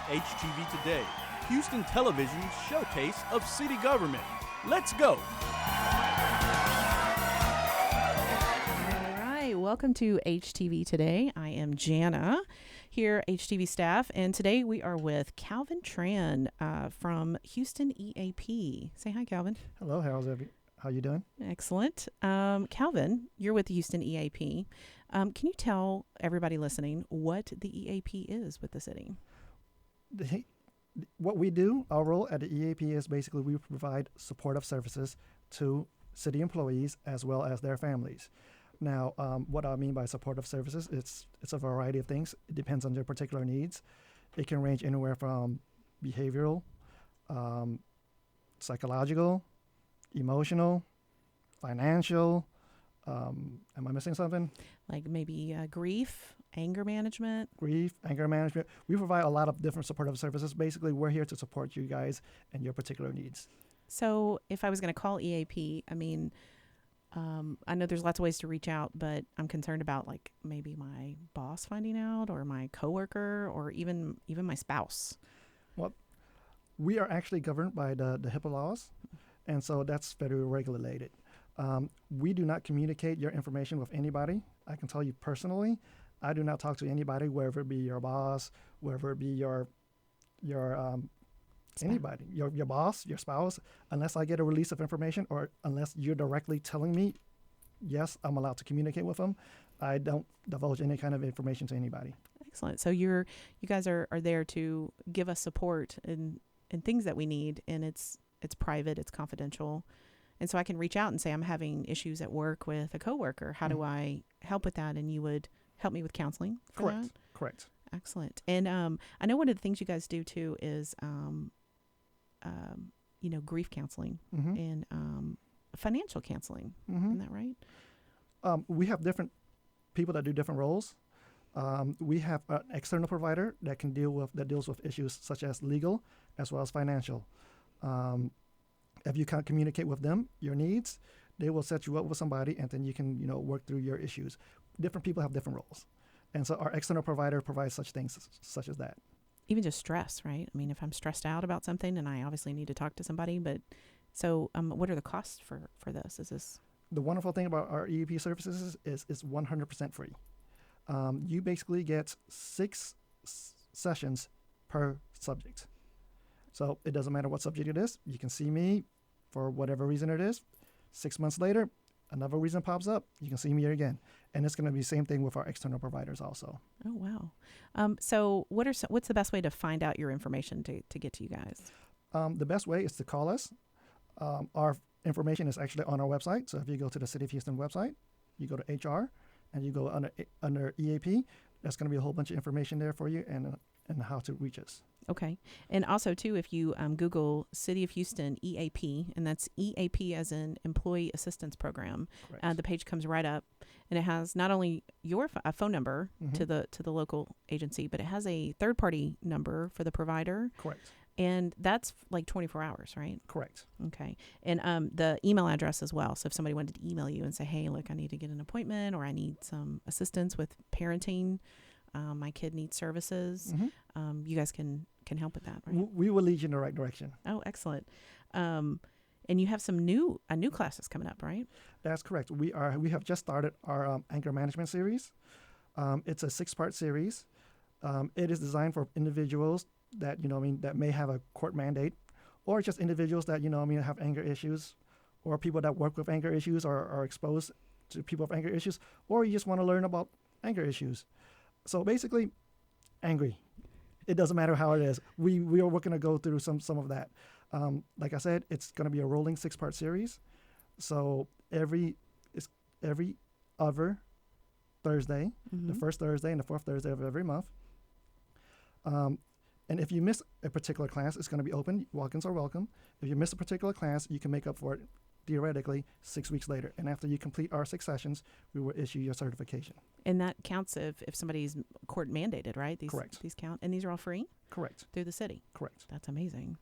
HTV Today, Houston Television's showcase of city government. Let's go! All right, welcome to HTV Today. I am Jana, here HTV staff, and today we are with Calvin Tran from Houston EAP. Say hi, Calvin. Hello, how you doing? Excellent. Calvin, you're with the Houston EAP. Can you tell everybody listening what the EAP is with the city? What we do, our role at the EAP is basically we provide supportive services to city employees as well as their families. Now, what I mean by supportive services, it's a variety of things. It depends on their particular needs. It can range anywhere from behavioral, psychological, emotional, financial. Am I missing something? Like maybe grief, anger management. Grief, anger management. We provide a lot of different supportive services. Basically, we're here to support you guys and your particular needs. So if I was going to call EAP, I mean, I know there's lots of ways to reach out, but I'm concerned about like maybe my boss finding out or my coworker or even my spouse. Well, we are actually governed by the HIPAA laws, and so that's federally regulated. We do not communicate your information with anybody. I can tell you personally, I do not talk to anybody, whether it be your boss, whether it be your anybody, your boss, your spouse, unless I get a release of information or unless you're directly telling me, yes, I'm allowed to communicate with them. I don't divulge any kind of information to anybody. Excellent. So you guys are there to give us support in things that we need, and it's private, it's confidential. And so I can reach out and say, I'm having issues at work with a coworker. How do I help with that? And you would help me with counseling for that? Correct. Excellent. And I know one of the things you guys do too is, grief counseling and financial counseling. Isn't that right? We have different people that do different roles. We have an external provider that deals with issues such as legal as well as financial. If you can't communicate with them your needs, they will set you up with somebody, and then you can work through your issues. Different people have different roles, and so our external provider provides such things such as that. Even just stress, right? I mean, if I'm stressed out about something, and I obviously need to talk to somebody, but so what are the costs for this? Is this the wonderful thing about our EAP services is it's 100% free. You basically get 6 sessions per subject. So it doesn't matter what subject it is. You can see me for whatever reason it is. 6 months later, another reason pops up. You can see me again. And it's going to be the same thing with our external providers also. Oh, wow. So what's the best way to find out your information to get to you guys? The best way is to call us. Our information is actually on our website. So if you go to the City of Houston website, you go to HR, and you go under EAP, there's going to be a whole bunch of information there for you and how to reach us. Okay. And also, too, if you Google City of Houston EAP, and that's EAP as in Employee Assistance Program, the page comes right up, and it has not only your phone number to the local agency, but it has a third-party number for the provider. Correct. And that's like 24 hours, right? Correct. Okay. And the email address as well. So if somebody wanted to email you and say, hey, look, I need to get an appointment or I need some assistance with parenting, my kid needs services, you guys can help with that, right? We will lead you in the right direction. Oh, excellent. And you have some new classes coming up, right? That's correct. We have just started our anger management series. It's a 6-part series. It is designed for individuals that that may have a court mandate, or just individuals that have anger issues, or people that work with anger issues or are exposed to people with anger issues, or you just want to learn about anger issues. So basically, angry. It doesn't matter how it is. We're going to go through some of that. Like I said, it's going to be a rolling 6-part series. So every other Thursday, the first Thursday and the fourth Thursday of every month. And if you miss a particular class, it's going to be open. Walk-ins are welcome. If you miss a particular class, you can make up for it theoretically 6 weeks later. And after you complete our 6 sessions, we will issue your certification. And that counts if somebody's court mandated, right? Correct. These count, and these are all free? Correct. Through the city? Correct. That's amazing.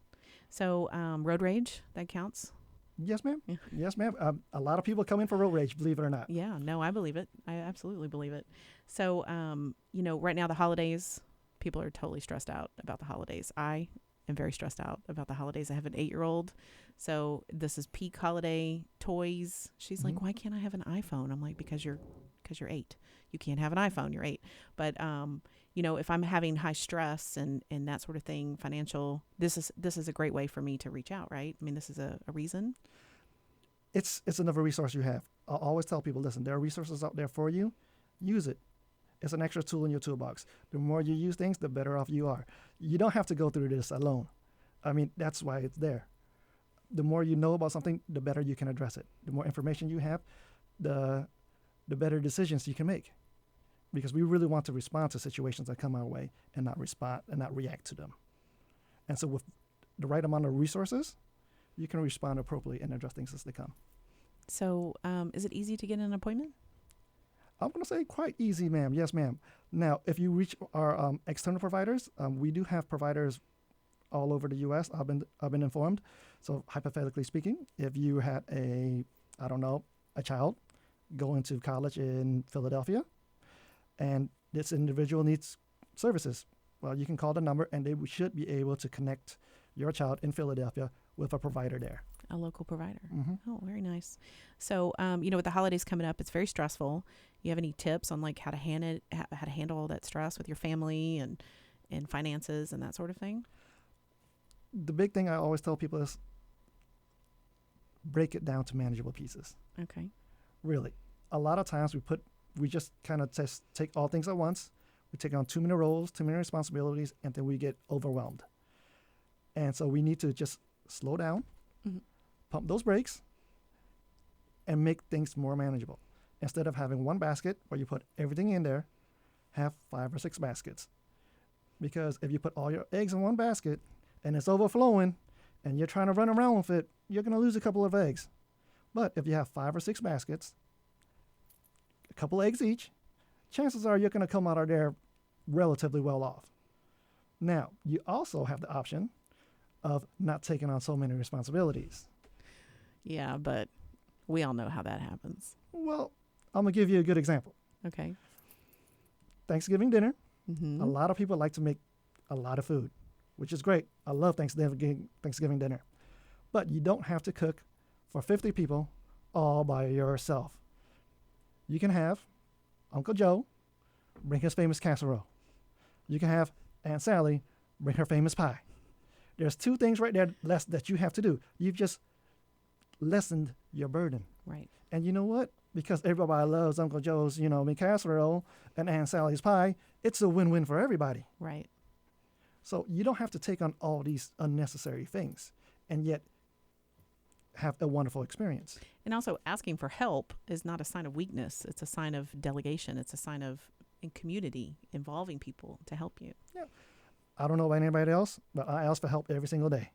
So road rage, that counts? Yes, ma'am. Yeah. Yes, ma'am. A lot of people come in for road rage, believe it or not. Yeah, no, I believe it. I absolutely believe it. So, right now the holidays, people are totally stressed out about the holidays. I am very stressed out about the holidays. I have an 8-year-old, so this is peak holiday toys. She's like, "Why can't I have an iPhone?" I'm like, because you're 8. You can't have an iPhone. You're 8. But if I'm having high stress and that sort of thing, financial, this is a great way for me to reach out, right? I mean, this is a reason. It's another resource you have. I'll always tell people, listen, there are resources out there for you. Use it. It's an extra tool in your toolbox. The more you use things, the better off you are. You don't have to go through this alone. I mean, that's why it's there. The more you know about something, the better you can address it. The more information you have, the better decisions you can make. Because we really want to respond to situations that come our way and not react to them. And so with the right amount of resources, you can respond appropriately and address things as they come. So is it easy to get an appointment? I'm going to say quite easy, ma'am. Yes, ma'am. Now, if you reach our external providers, we do have providers all over the U.S. I've been informed. So hypothetically speaking, if you had a child going to college in Philadelphia, and this individual needs services, well, you can call the number, and they should be able to connect your child in Philadelphia with a provider there. A local provider. Mm-hmm. Oh, very nice. So, with the holidays coming up, it's very stressful. You have any tips on like how to handle all that stress with your family and finances and that sort of thing? The big thing I always tell people is break it down to manageable pieces. Okay. Really. A lot of times we just kind of take all things at once. We take on too many roles, too many responsibilities, and then we get overwhelmed. And so we need to just slow down, pump those brakes, and make things more manageable. Instead of having one basket where you put everything in there, have 5 or 6 baskets. Because if you put all your eggs in one basket and it's overflowing and you're trying to run around with it, you're going to lose a couple of eggs. But if you have 5 or 6 baskets, a couple eggs each, chances are you're going to come out of there relatively well off. Now, you also have the option of not taking on so many responsibilities. Yeah, but we all know how that happens. Well, I'm going to give you a good example. Okay. Thanksgiving dinner. Mm-hmm. A lot of people like to make a lot of food, which is great. I love Thanksgiving dinner. But you don't have to cook for 50 people all by yourself. You can have Uncle Joe bring his famous casserole. You can have Aunt Sally bring her famous pie. There's 2 things right there less that you have to do. You've just lessened your burden. Right. And you know what? Because everybody loves Uncle Joe's, casserole and Aunt Sally's pie, it's a win-win for everybody. Right. So you don't have to take on all these unnecessary things and yet have a wonderful experience. And also asking for help is not a sign of weakness. It's a sign of delegation. It's a sign of community, involving people to help you. Yeah. I don't know about anybody else, but I ask for help every single day.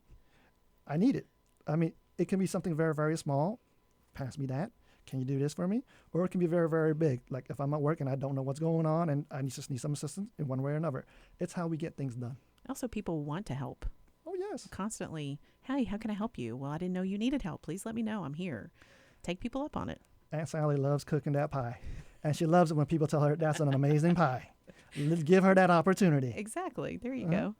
I need it. I mean, it can be something very, very small. Pass me that. Can you do this for me? Or it can be very, very big. Like if I'm at work and I don't know what's going on and I just need some assistance in one way or another. It's how we get things done. Also, people want to help. Oh, yes. Constantly. Hey, how can I help you? Well, I didn't know you needed help. Please let me know. I'm here. Take people up on it. Aunt Sally loves cooking that pie. And she loves it when people tell her that's an amazing pie. Let's give her that opportunity. Exactly. There you go.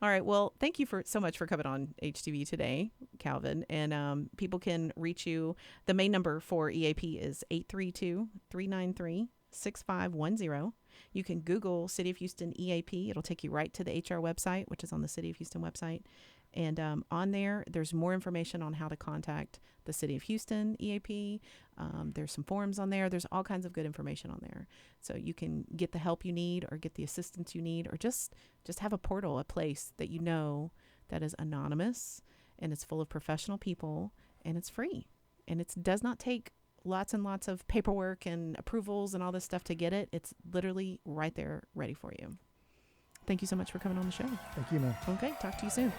All right. Well, thank you so much for coming on HTV Today, Calvin. And people can reach you. The main number for EAP is 832-393-6510. You can Google City of Houston EAP. It'll take you right to the HR website, which is on the City of Houston website. And on there, there's more information on how to contact the City of Houston EAP. There's some forums on there. There's all kinds of good information on there. So you can get the help you need or get the assistance you need or just have a portal, a place that you know that is anonymous and it's full of professional people and it's free. And it does not take lots and lots of paperwork and approvals and all this stuff to get it. It's literally right there ready for you. Thank you so much for coming on the show. Thank you, man. Okay, talk to you soon.